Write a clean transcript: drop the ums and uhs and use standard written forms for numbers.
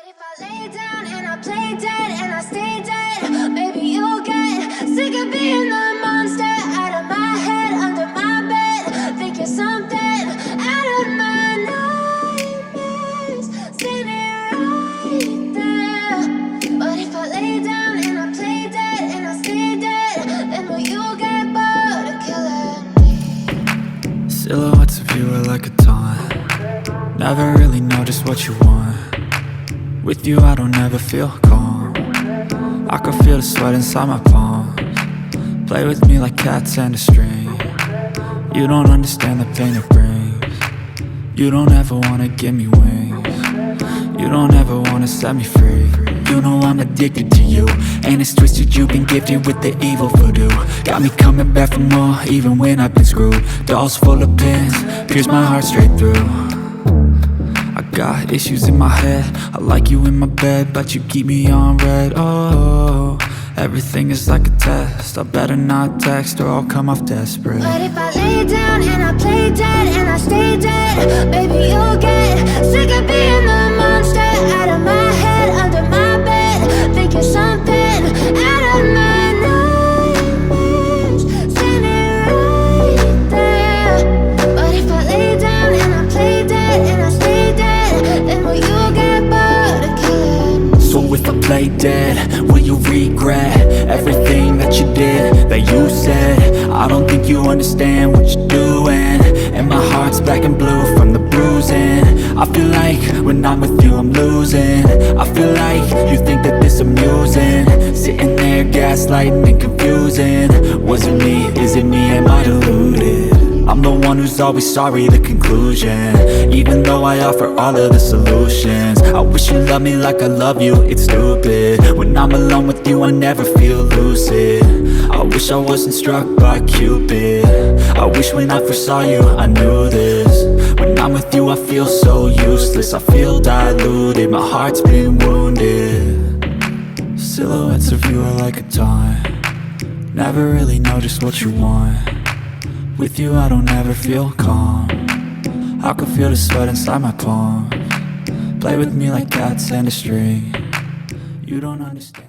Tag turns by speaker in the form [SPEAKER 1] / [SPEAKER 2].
[SPEAKER 1] if I lay down and I play dead and I stay dead, maybe you'll get sick of being the monster out of my head, under my bed. Think you're something out of my nightmares, standing right there. But if I lay down and I play dead and I stay dead, then will you get bored of killing me?
[SPEAKER 2] Silhouettes of you are like a taunt. Never really know just what you want. With you I don't ever feel calm. I can feel the sweat inside my palms. Play with me like cats and a string. You don't understand the pain it brings. You don't ever wanna give me wings. You don't ever wanna set me free. You know I'm addicted to you, and it's twisted, you've been gifted with the evil voodoo. Got me coming back for more, even when I've been screwed. Dolls full of pins, pierce my heart straight through. I got issues in my head, I like you in my bed, but you keep me on red. Oh, everything is like a test. I better not text or I'll come off desperate.
[SPEAKER 1] But if I lay down and I play dead and I stay dead, baby you'll get sick of being the monster out of my head, under my bed. Think you're something out of my nightmares, standing right there. But if I lay down and I play dead and I stay dead, then will you get bored of killing me?
[SPEAKER 2] So if I play dead, will you regret everything that you did, that you said? I don't think you understand what you're doing, and my heart's black and blue from the bruising. I feel like when I'm with you I'm losing. I feel like you think that this amusing, sitting there gaslighting and confusing. Was it me? Is it me? Am I deluded? I'm the one who's always sorry, the conclusion, even though I offer all of the solutions. I wish you loved me like I love you, it's stupid. When I'm alone with you I never feel lucid. I wish I wasn't struck by Cupid. I wish when I first saw you I knew this. When I'm with you I feel so useless, I feel diluted, my heart's been wounded. Silhouettes of you are like a taunt. Never really know just what you want. With you I don't ever feel calm. I can feel the sweat inside my palms. Play with me like cats and a string. You don't understand.